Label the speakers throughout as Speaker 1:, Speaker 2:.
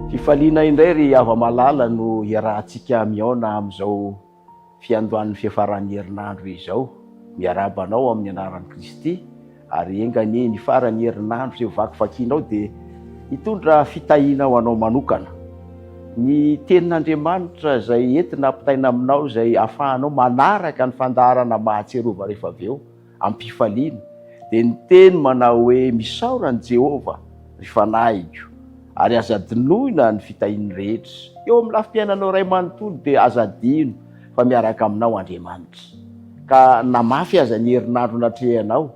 Speaker 1: Fifaliana indray ry ava-malala no iarahantsika miaona amin'izao fiandohan'ny fiafaran'ny herinandro izao. Miarabanao amin'ny anaran'i Kristy ary engany ny faran'ny herinandro izay vakivakianao dia hitondra fitahiana ho anao manokana. Ny tenin'Andriamanitra izay entina ampitaina aminao izay ahafahanao manaraka ny fandaharana mahatsiarova rehefa avy eo amin'ny mpifaliana dia ny teny manao hoe misaoran'i Jehova ry fanahiko ary aza dinoina ny fitahiany rehetra. Eo amin'ny lafim-piainanao iray manontolo dia aza dino fa miaraka aminao Andriamanitra. Ka namafy aza ny herinandro natrehanao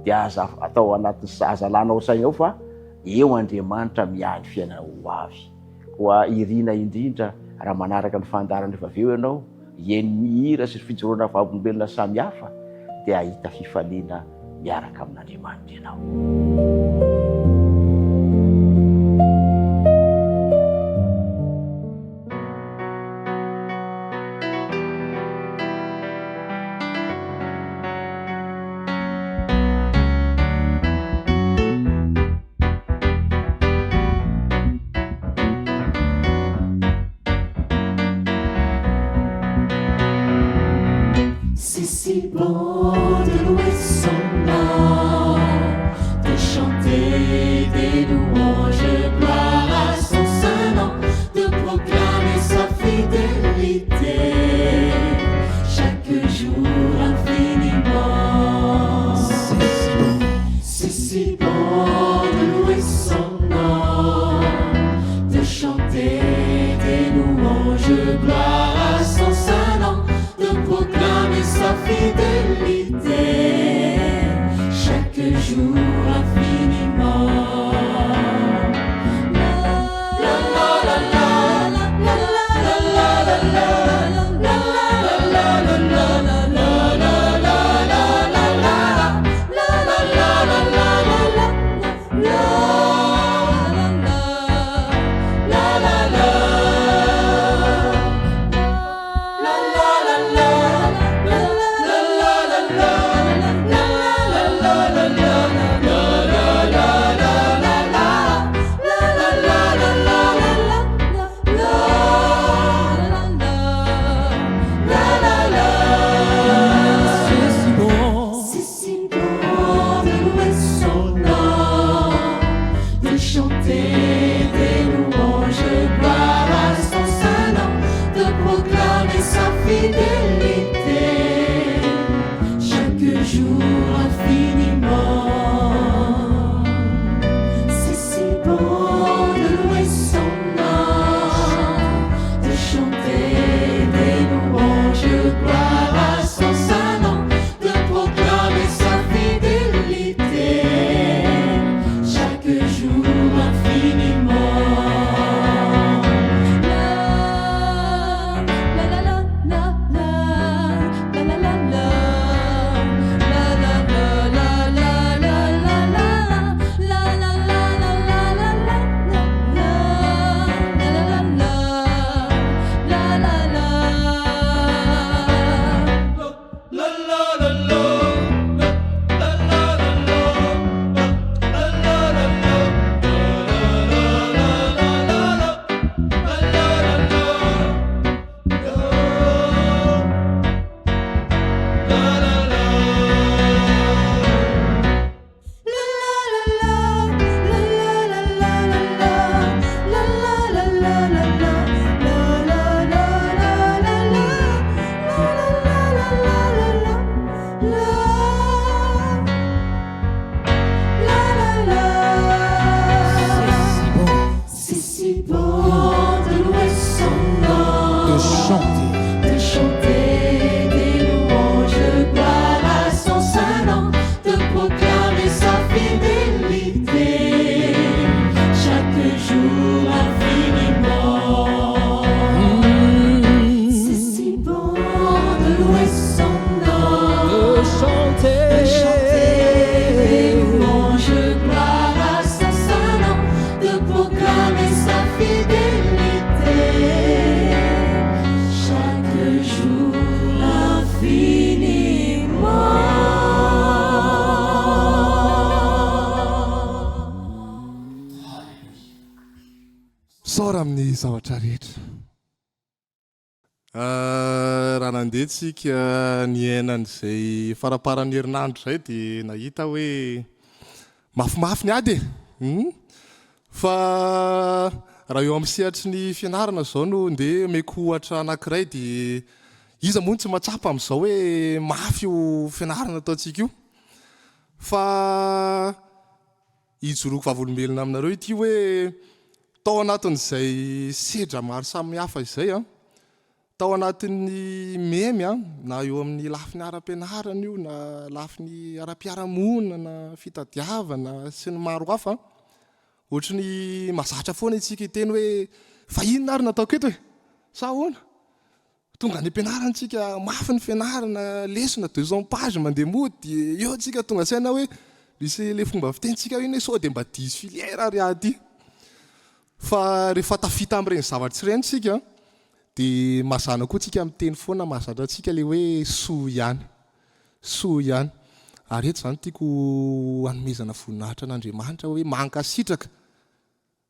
Speaker 1: dia aza atao anatin'ny aza lanao saina ao fa eo Andriamanitra miahy ny fiainanao ho avy. Koa irina indrindra raha manaraka ny fandaharana rehefa avy eo ianao, hieny hira sy fijoroana vavolombelona samihafa dia ahita fifaliana miaraka amin'Andriamanitra ianao.
Speaker 2: C'est si bon de louer son nom, de chanter des louanges, gloire à son saint nom, de proclamer sa fidélité chaque jour infiniment. C'est si bon de louer son nom, de chanter des louanges, gloire à son saint nom, de proclamer sa fidélité chaque jour infiniment. La la la la la la la la la la la la la la la.
Speaker 3: saora amin'ny zavatra rehetra. Raha nandeha tsika ny ainan'izay faraparan'ny herinandro zay dia nahita hoe mafimafy ny ady fa raha eo amin'ny sehatry ny fianarana zao no ndeha meko ohatra anankiray dia iza moa tsy matsapa amin'izao hoe mafy io fianarana ataontsika io fa ijoroako vavolombelona aminareo ity hoe tao anatin'izay sedra maro samihafa izay tao anatin'ny memy na eo amin'ny lafiny ara-pianarana io na lafiny ara-piaramonina na fitadiavana sy ny maro hafa ohatra ny mazatra foana itsika iteny hoe fa inona ary nataoko eto hoe sa ahoana tonga ny ampianarana tsika mafy ny fianarana lesona 200 page mandeha mody eo tsika tonga saina hoe misy le fomba fitentsika iny sao dia mba 10 filière ary aty fa rehefa tafita amin'ireny zavatra tsy reny tsika dia mazana koa tsika miteny foana mahazatra tsika le hoe soa ihany ary eto zany tiako hanomezana voninahitra an'Andriamanitra hoe mankasitraka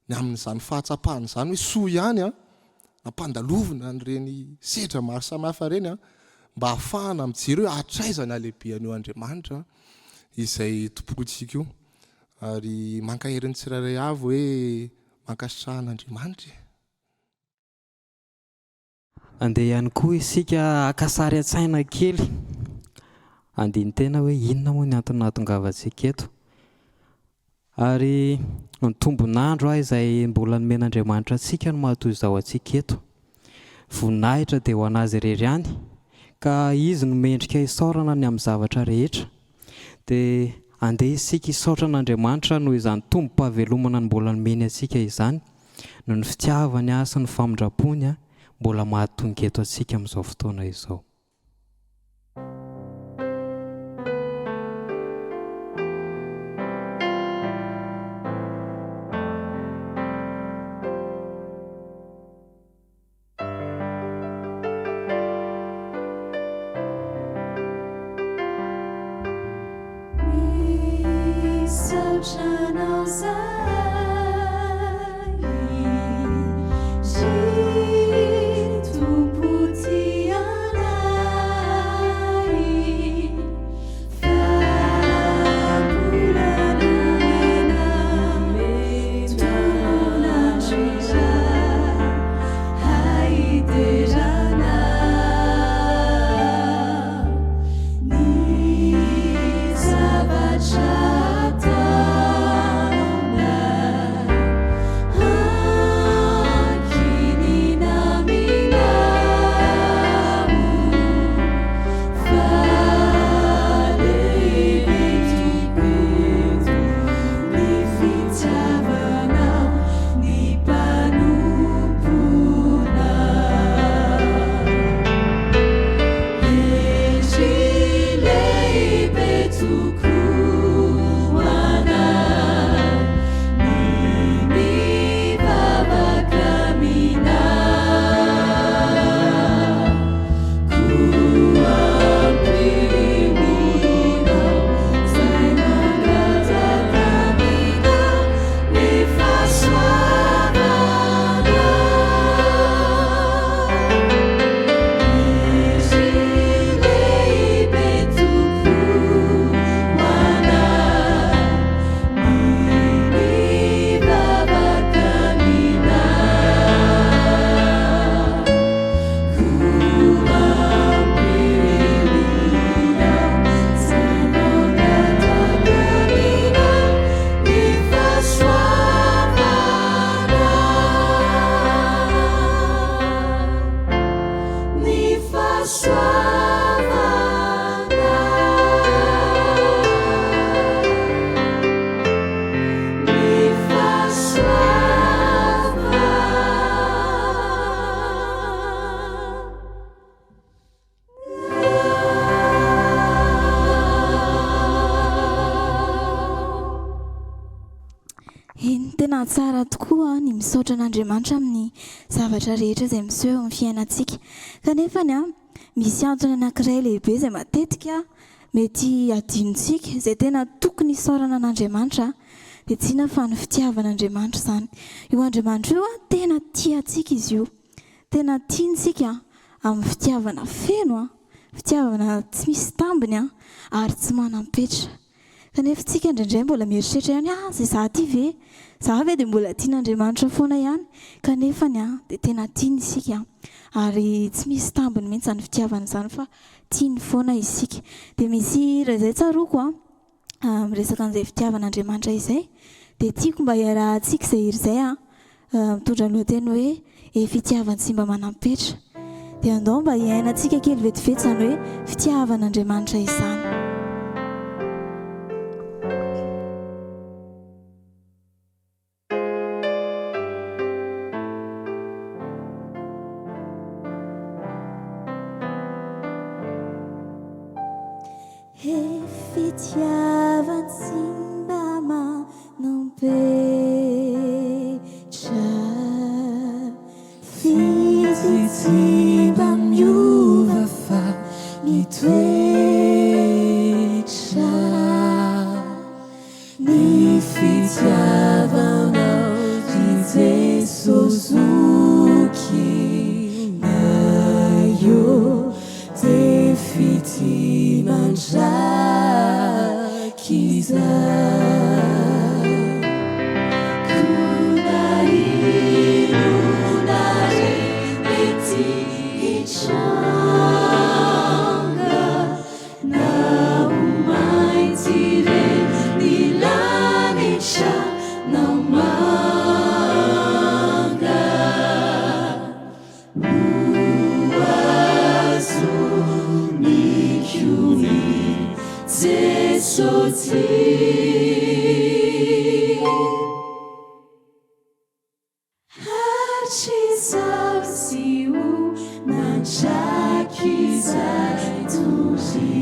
Speaker 3: ny amin'izany fahatsapahana zany hoe soa ihany nampandalovina n'ireny sedra maro samihafa reny mba ahafahana mijery hoe hatraizana lehibean'io Andriamanitra izay tompontsika io ary mankaherin'ny tsirairay avy hoe mankasitrahan'Andriamanitra.
Speaker 4: Andeha ihany koa isika akasary an-tsaina kely andiany tena hoe inona moa ny antony nahatongavantsika eto ary ny tombonandro izay mbola nomen'Andriamanitra antsika no mahatoy izao antsika eto voninahitra dia ho anazy irery ihany ka izy no mendrika isaorana ny amin'ny zavatra rehetra dia andeha isika isaotra an'Andriamanitra noho izany tombo-pahavelomana ny mbola nomeny antsika izany no ny fitiavany sy ny famindrapony mbola mahatonga eto antsika amin'izao fotoana izao.
Speaker 5: Tena tsara tokoa ny misaotra an'Andriamanitra amin'ny zavatra rehetra izay miseho amin'ny fiainantsika. Kanefa misy antony anankiray lehibe izay matetika mety adinontsika izay tena tokony isaorana an'Andriamanitra dia tsyna fa ny fitiavan'Andriamanitra izany. Io Andriamanitra io tena tiantsika izy io, tena tiantsika amin'ny fitiavana feno, fitiavana tsy misy tambiny ary tsy manam-petra. Kanefa tsika indraindray mbola mieritreritra ihany zay za ty ve, za ve dia mbola tian'Andriamanitra foana ihany, kanefa dia tena tiany isika ary tsy misy tambiny mihitsy izany fitiavana izany fa tiany foana isika. Dia misy raha izay tsaroko miresaka an'izay fitiavan'Andriamanitra izay, dia tiako mba iarahantsika izay iry izay mitondra ny lohateny hoe fitiavana tsy mba manam-petra. Dia andao mba hiainantsika kely vetivety izany hoe fitiavan'Andriamanitra izany. Fitiavan tsy mba manam-petra, fizy tsy mba miova fa mitoetra. Ny fitiavanao di Jesosy okinaio dia fity mandraky izay. Kuna inona mety hitranga na omaity ireny nilanitra na manga oazonikioni Jesosy hartrizao sy o mandraky izay tory.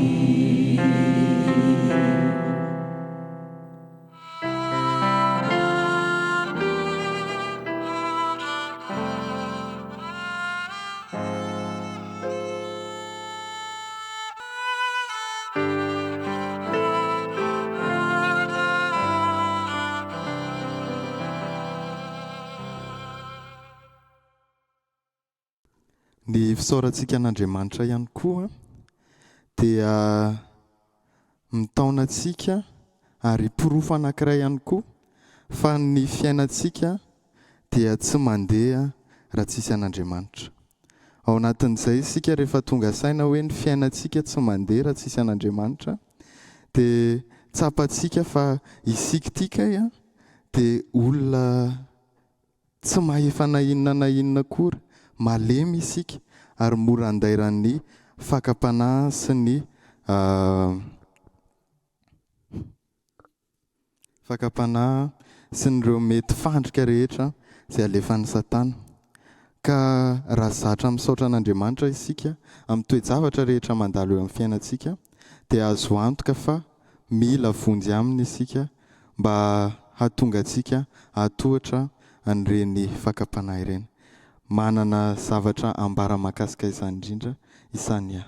Speaker 6: Ny fisaorantsika an'Andriamanitra ihany koa dia mitaonantsika ary porofo anankiray ihany koa fa ny fiainantsika dia tsy mandeha raha tsisy an'Andriamanitra. Ao anatin'izay isika rehefa tonga saina hoe ny fiainantsika tsy mandeha raha tsisy an'Andriamanitra dia tsapantsika fa isika ity kay dia olona tsy mahefa na inona kory, malemy isika ary mora andairan'ny fakapanahy sy ny fakapanahy sy nireo mety fandrika rehetra izay alefan'ny Satana. Ka raha zatra misaotra an'Andriamanitra isika amin'ny toe-javatra rehetra mandalo eo amin'ny fiainantsika dia azo antoka fa mila vonjy aminy isika mba hahatonga antsika hatohatra an'ireny fakapanahy ireny. Manana zavatra ambara mahakasika izany indrindra isany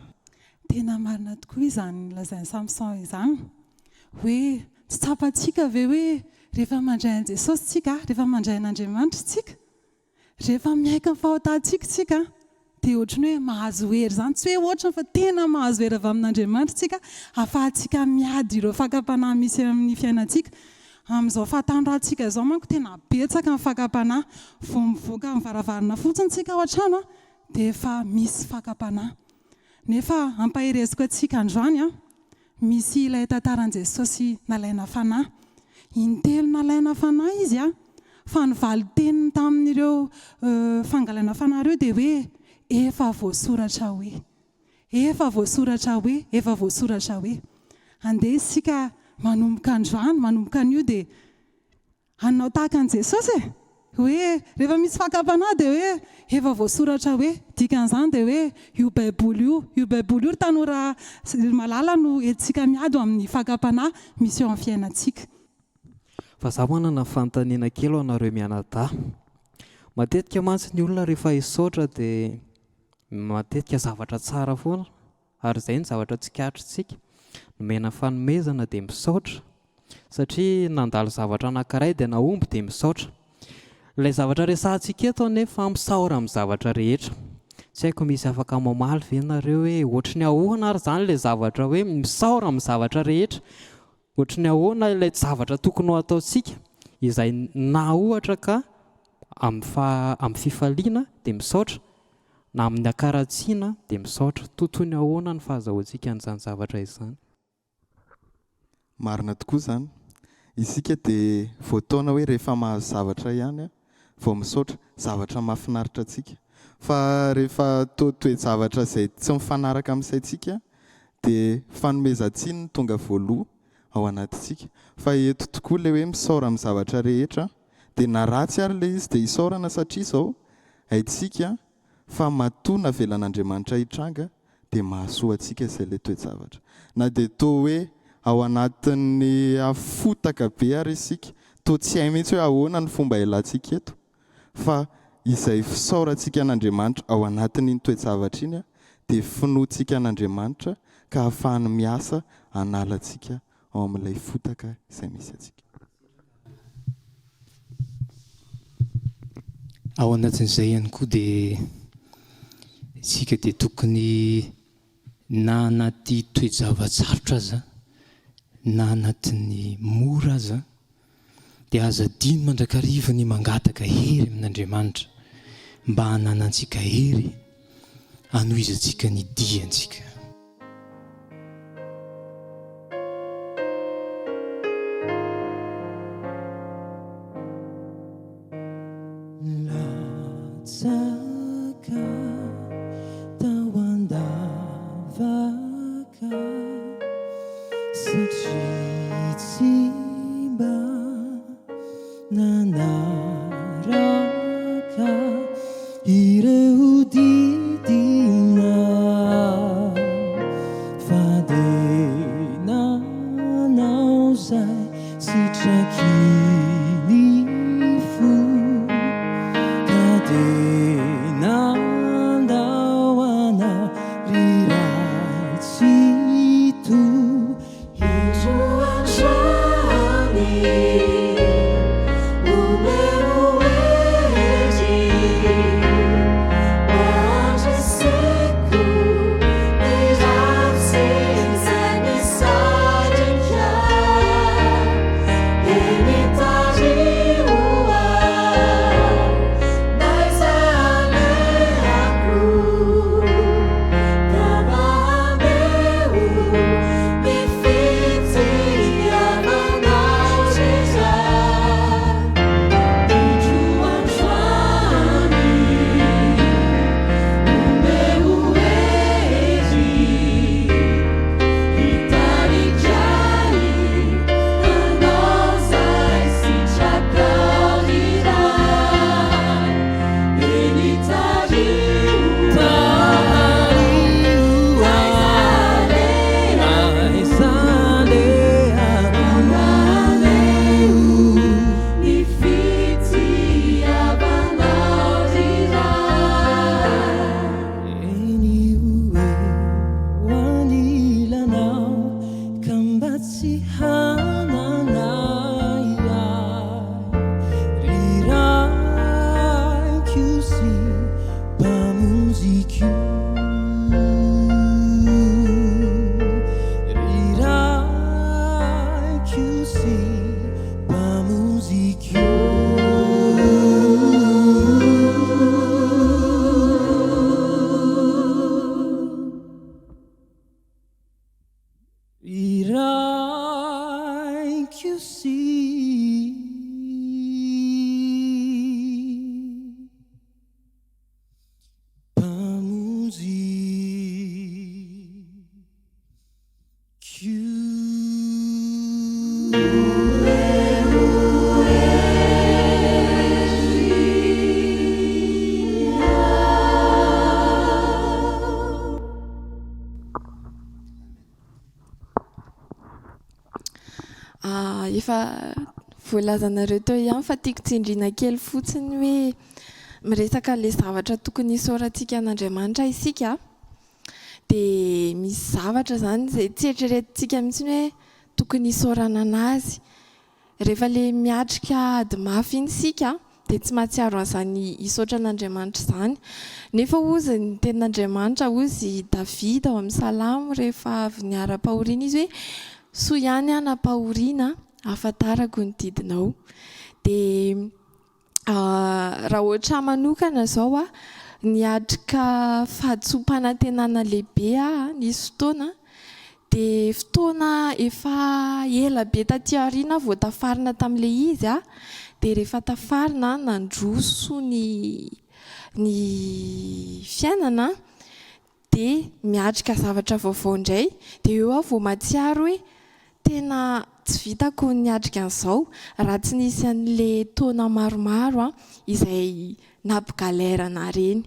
Speaker 7: tena marina tokoa izany lazainy Samson izany hoe tsy tsapantsika ve hoe rehefa mandray an'i Jesosy tsika, rehefa mandray an'Andriamanitra tsika, rehefa miaika ny fahotantsika tsika dia ohatrany hoe mahazo hery izany, tsy hoe ohatrany fa tena mahazo hery avy amin'Andriamanitra tsika, ahafahantsika miady ireo fakapanahy misy amin'ny fiainantsika. Amin'izao fahatandroantsika izao manko tena betsaka ny fakapanahy, vao mivoaka amin'ny varavarana fotsiny tsika ao an-trano dia efa misy fakapanahy. Nefa ampahereziko antsika androany misy ilay tantaran'i Jesosy nalaina fanahy. Intelo nalaina fanahy izy fa ny valiteniny tamin'ireo fangalana fanahy ireo dia hoe efa voasoratra hoe, efa voasoratra hoe, efa voasoratra hoe. Andeha isika manomboka androany, manomboka an'io dia hanao tahaka an'i Jesosy hoe rehefa misy fakapanahy dia hoe efa voasoratra hoe, dikan'izany dia hoe io baiboly io tanora malala no entsika miady amin'ny fakapanahy misy eo amin'ny fiainantsika.
Speaker 4: Fa za manana fanontaniana kely ho anareo mianadahy. Matetika mantsy ny olona rehefa hisaotra dia matetika zavatra tsara foana ary izay ny zavatra tsikatrintsika. Nomena fanomezana dia misaotra satria nandalo zavatra anankiray dia naomby dia misaotra. Ilay zavatra resahantsika eto nefa misaora amin'ny zavatra rehetra. Tsy haiko misy afaka mamaly ve nareo hoe ohatry ny ahoana ary izany ilay zavatra hoe misaora amin'ny zavatra rehetra, ohatry ny ahoana ilay zavatra tokony ho ataontsika izay na ohatra ka amin'ny fifaliana dia misaotra, na amin'ny akaratsiana dia misaotra. Totoy ny ahoana ny fahazahoantsika an'izany zavatra izany.
Speaker 6: Marina tokoa izany. Isika dia voataona hoe rehefa mahazo zavatra ihany vao misaotra, zavatra mahafinaritra antsika. Fa rehefa toe-javatra izay tsy mifanaraka amin'ny saintsika dia fanomezan-tsiny ny tonga voaloha ao anatintsika. Fa eto tokoa ilay hoe misaora amin'ny zavatra rehetra dia na ratsy ary ilay izy dia isaorana, satria izao haintsika fa matoa navelan'Andriamanitra hitranga dia mahasoa antsika izay ilay toe-javatra. Na dia toa hoe ao anatin'ny afotaka be ary isika, toa tsy hay mihitsy hoe ahoana ny fomba ilantsika eto, fa izay fisaorantsika an'Andriamanitra ao anatin'iny toe-javatra iny dia finoantsika an'Andriamanitra ka ahafahany miasa analantsika ao amin'ilay fotaka izay misy antsika.
Speaker 8: Ao anatin'izay ihany koa dia isika dia tokony na anaty toe-java-tsarotra aza na anatin'ny mora aza dia aza diny mandrakariva ny mangataka hery amin'Andriamanitra mba hananantsika hery hanohizantsika ny diantsika.
Speaker 2: Latsaka tao andavaka satria tsy mba nanaraka ireo didina fa dia nanao zay sitrakiny fo ka dia nandao anao riray tsy to indroantrany
Speaker 9: efa voalazanareo teo ihany fa tiako tsindriana kely fotsiny hoe miresaka le zavatra tokony isaorantsika an'Andriamanitra isika dia misy zavatra zany izay tsy eritreretintsika mihitsy hoe tokony hisaorana anazy. Rehefa le miatrika ady mafy iny sika dia tsy mahatsiaro an'izany hisaotra an'Andriamanitra izany. Nefa ozy ny tenin'Andriamanitra, ozy Davida ao amin'ny Salamo rehefa avy niara-pahoriana izy hoe soa ihany anam-pahoriana ahafantarako ny didinao. Dia raha ohatra manokana izao niatrika fahatsoam-panantenana lehibe nisy fotoana, dia fotoana efa ela be taty aoriana vao tafarina tamin'ilay izy dia rehefa tafarina nandroso ny fiainana dia miatrika zavatra vaovao indray. Dia eo vao mahatsiaro hoe tena tsy vitako niatrika an'izao raha tsy nisy an'ilay taona maromaro izay nampigalerana reny.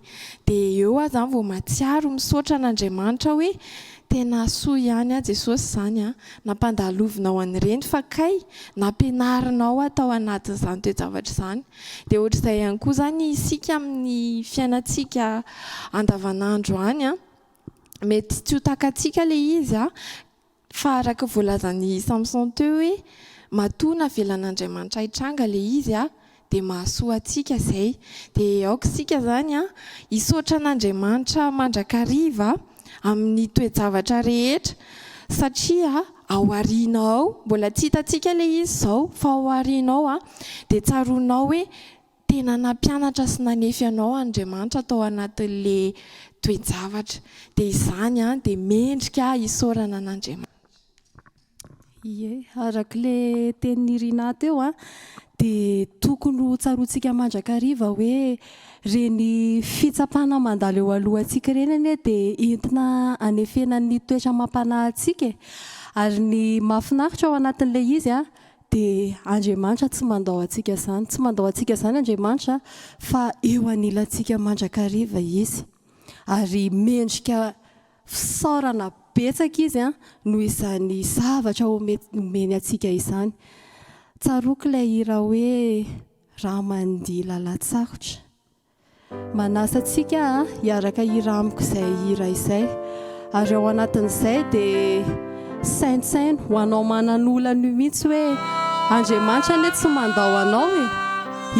Speaker 9: Dia eo zany vao mahatsiaro misaotra an'Andriamanitra hoe tena soa ihany Jesosy izany nampandalovinao an'ireny fa kay nampianarinao tao anatin'izany toe-javatra izany. Dia ohatr'izay ihany koa zany isika amin'ny fiainantsika andavanandro any mety tsy ho takantsika ilay izy fa araka voalazan'ny Samson teo hoe matoa navelan'Andriamanitra hitranga ilay izy dia mahasoa antsika izay. Dia aoka isika zany hisaotra an'Andriamanitra mandrakariva amin'ny toe-javatra rehetra satria ao aorianao mbola tsy hitantsika ilay izy izao fa ao aorianao dia tsaroanao hoe tena nampianatra sy nanefy anao Andriamanitra tao anatin'ilay toe-javatra. Dia izany dia mendrika hisaorana an'Andriamanitra.
Speaker 10: Ie, arak'ilay tenin'Irina teo dia tokony ho tsaroantsika mandrakariva hoe reny fitsapana mandalo eo alohantsika reny anie dia entina anefena ny toetra mampanahy antsika. Ary ny mahafinaritra ao anatin'ilay izy dia Andriamanitra tsy mandao antsika izany. Tsy mandao antsika izany Andriamanitra fa eo anilantsika mandrakariva izy. Ary mendrika fisaorana betsaka izy noho izany zavatra omeny antsika izany. Tsaroako ilay hira hoe raha mandihy lalatsarotra. Manasa antsika hiaraka hira amiko izay hira izay. Ary ao anatin'izay dia saintsaino ho anao manan'olana io mihitsy hoe Andriamanitra anie tsy mandao anao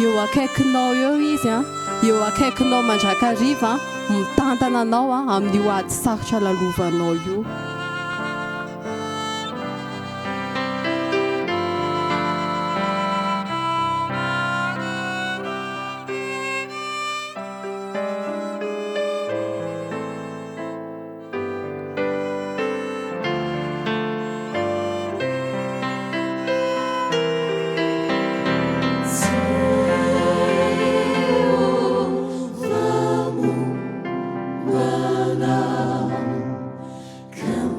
Speaker 10: eo akaikinao eo izy eo akaikinao mandrakariva mitantana anao amin'io ady sarotra lalovanao io.
Speaker 2: Come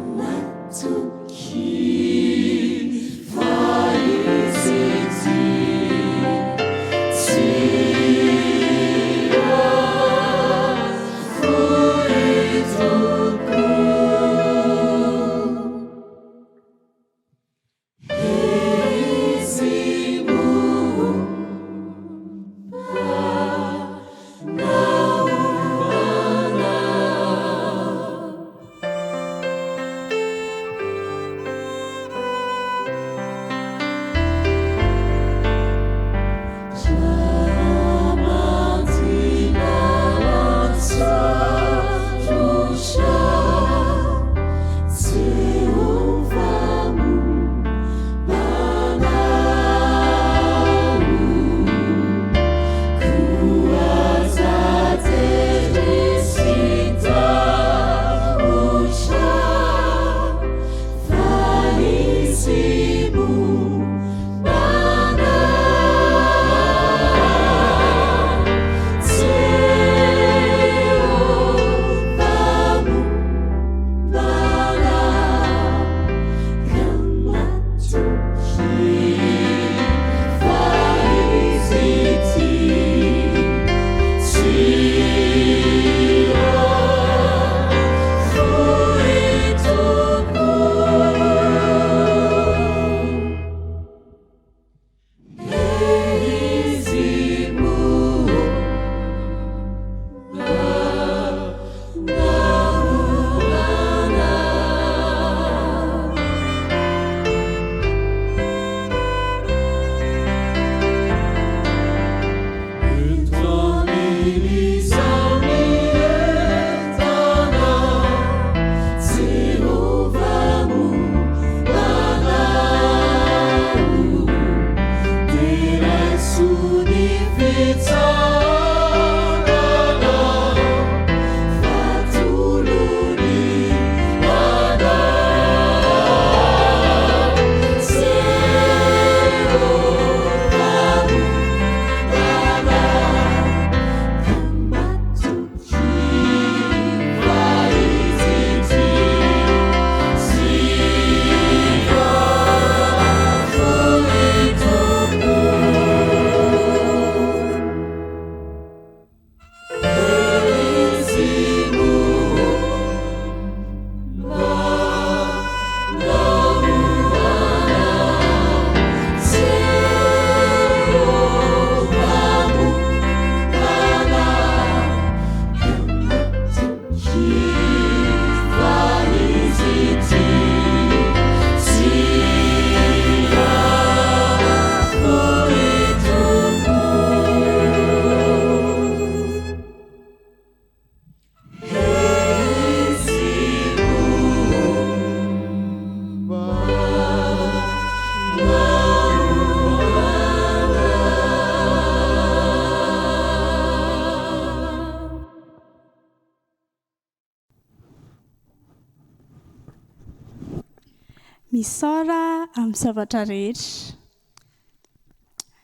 Speaker 11: misora amin'ny zavatra rehetra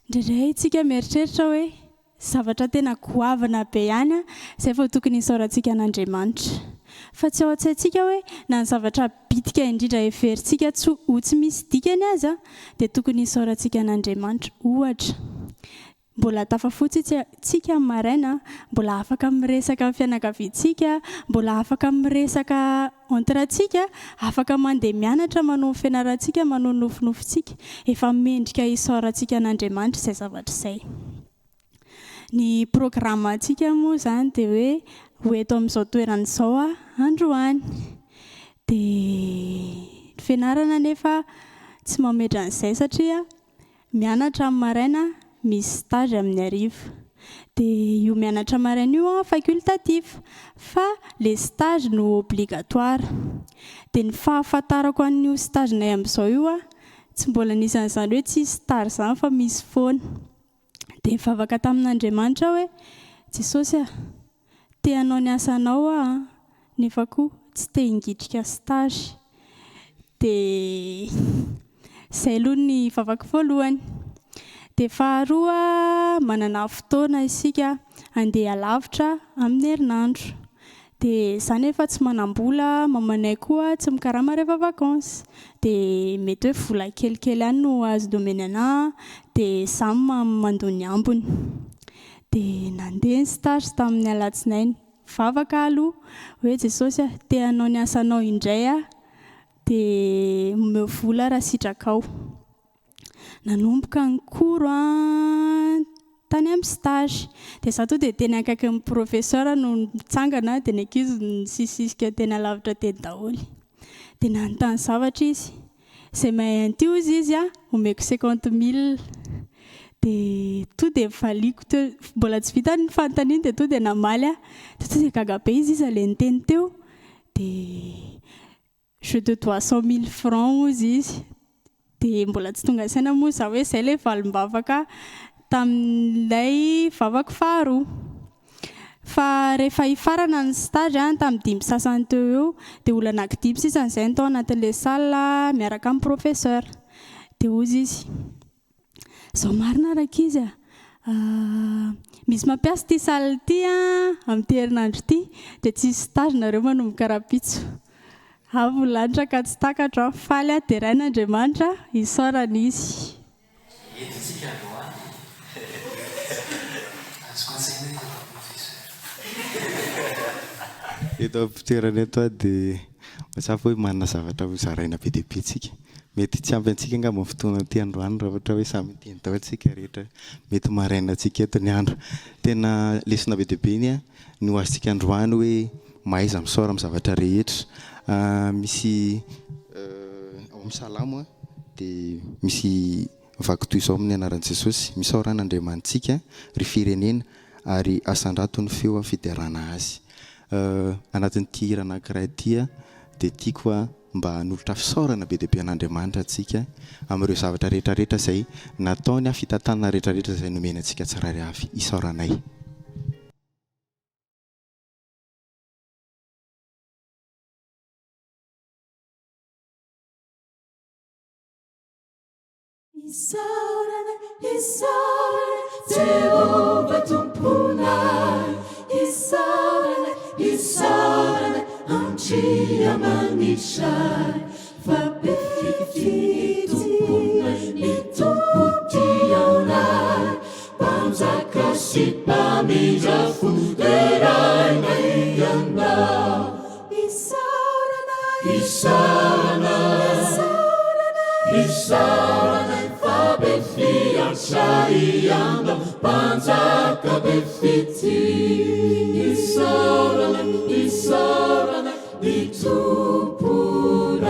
Speaker 11: indrindray tsika mieritreritra hoe zavatra tena goavana be ihany izay vao tokony hisaorantsika an'Andriamanitra fa tsy ao an-tsaintsika hoe na ny zavatra bitika indrindra heverintsika ho tsy misy dikany aza dia tokony hisaorantsika an'Andriamanitra ohatra mbola tafafotsy tsika amin'ny maraina mbola afaka miresaka amin'ny fianakaviantsika mbola afaka miresaka entrentsika afaka mandeha mianatra manao fianarantsika manao nofinofitsika efa mendrika hisaorantsika an'Andriamanitra izay zavatra izay ny programantsika moa izany dia hoe hoeto amin'izao toerana izao androany dia fianarana nefa tsy mamedra an'izay satria mianatra amin'ny maraina misy stage amin'ny hariva dia io mianatra maraina io facultatif fa le stage no obligatoire dia ny fahafantarako an'io stagenay amin'izao io tsy mbola nisy an'izany hoe tsy stage izany fa misy foana dia mivavaka tamin'Andriamanitra hoe Jesosy te hanao ny asanao nefa koa tsy te hingitrika stage dia izay aloha ny vavaka voalohany dia faharoa manana fotoana isika andeha lavitra amin'ny herinandro dia izany efa tsy manam-bola mamanay koa tsy mikarama rehefa vacances dia mety hoe vola kelikely ihany no azo domeny anahy dia izaho mandony ambony dia nandeha ny stage tamin'ny alatsinainy vavaka aloha hoe Jesosy te hanao ny asanao indray dia omeo vola raha sitrakao nanomboka ny koro tany amin'ny stage dia izaho to dia teny akaiky ny professeur no mitsangana dia ny ankizy nisisisika teny alavitra teny daholo dia nanontany zavatra izy izay mahay an'ity izy omeko 50,000 dia to dia valiako teo mbola tsy vita ny fanontaniana dia to dia namaly to dia gaga be izy ilay niteny teo dia je te dois 100,000 francs izy dia mbola tsy tonga saina moa izaho hoe izay ilay valim-bavaka tamin'ilay vavaka faharoa fa rehefa hifarana ny stage tamin'ny 5 sasany teo eo dia olana anankidimy sisa izay tao anatin'ilay salle miaraka amin'ny professeur dia ozy izy izao marina araka izy misy mampiasa ity salle ity amin'ny herinandro ity dia tsy stage nareo manomboka rapitso avy lanitra ka tsy takatra faly dia rain'Andriamanitra hisaorana izy
Speaker 12: eto am-pitoerana eto dia matsafo hoe manana zavatra ho zaraina be dia be tsika mety tsy ampy antsika nga amin'ny fotoana ty androany raha ohatra hoe samy teny daholintsika rehetra mety maraina antsika eto ny andro tena lesona be dia be iny no azontsika androany hoe mahaiza misaora amin'ny zavatra rehetra misy ao amin'ny salamo dia misy vaky toy izao amin'ny anaran'i Jesosy misaora an'Andriamanitsika ry firenena ary asandrato ny feo fiderana azy anatin'ity hira anankiray ity dia tiako mba hanolotra fisaorana be dia be an'Andriamanitra antsika amin'ireo zavatra rehetrarehetra izay nataony fitantanana rehetrarehetra izay nomena antsika tsirairay avy isaoranay.
Speaker 2: Isaorana, isaorana, Jehovah tomponay. Isaorana, isaorana, andria manitray. Fa be fity tomponay, ny tompotianay. Mpanjaka sy mpamindra foderaina ianao. Isaorana, isaorana, isaorana, be fiantsaianao, mpanjaka be fity. Isaorana, isaorana, ny tomponay.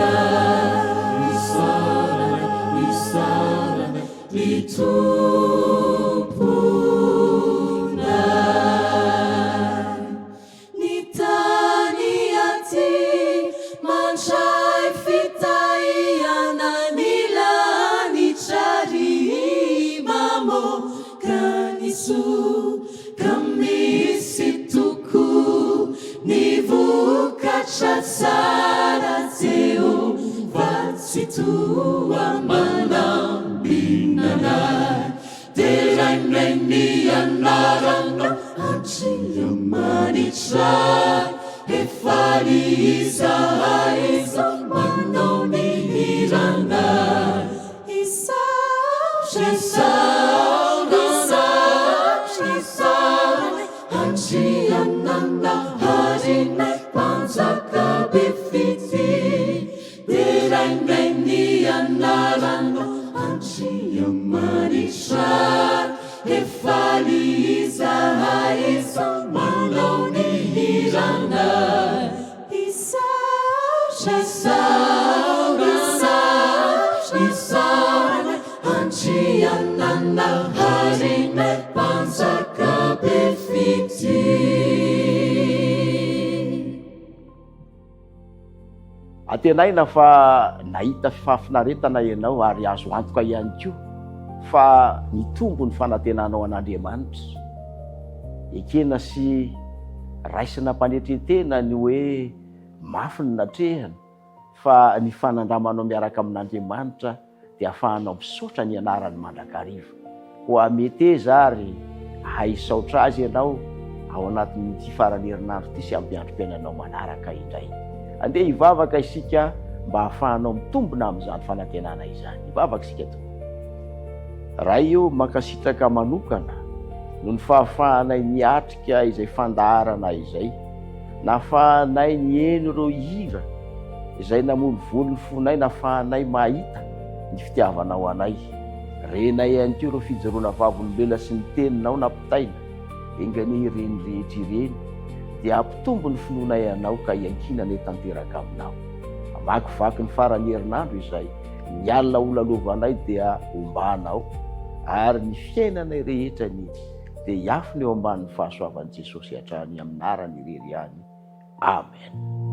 Speaker 2: Isaorana, isaorana, ny tomponay. Ny tany aty mandray fitahiana ka misy toko ny vokatra tsara. Jehovah tsy toa manambinanay. Terainay ny anaranao, andria manitray. Efa izahay izao manao ny hiranay. Andrianana harinay, mpanjaka be fity. Terainay ny anaranao, andria manitray. Efa izahay izao manao ny hiranay. Isaorana, andrianana harinay, mpanjaka be fity.
Speaker 1: Antenaina fa nahita fahafinaretana ianao ary azo antoka ihany koa fa nitombo ny fanantenanao an'Andriamanitra. Ekena sy raisina mpanetretena ny hoe mafy ny natrehana, fa ny fanandramanao miaraka amin'Andriamanitra dia ahafahanao misaotra ny anarany mandrakariva. Koa meteza ary haisaotra azy ianao ao anatin'ity farany herinandro ity sy ampiandrom-piainanao manaraka indray. Andeha hivavaka isika mba ahafahanao mitombona amin'izany fanantenana izany. Hivavaka isika to. Raha io mankasitraka manokana no ny fahafahanay miatrika izay fandaharana izay, nahafahanay nieno ireo hira izay namonovony ny fonay, nahafahanay mahita ny fitiavanao anay. Renay ihany koa ireo fijoroana vavolombelona sy ny teninao nampitaina, engany ireny rehetra ireny dia ampitombo ny finoanay anao ka hiankinana tanteraka aminao. Amakivaky ny farany herinandro izay, ny alina olalovanay dia ombanao, ary ny fiainanay rehetrany dia hiafina eo ambanin'ny fahasoavan'i Jesosy hatrany amin'ny anarany irery ihany. Amen.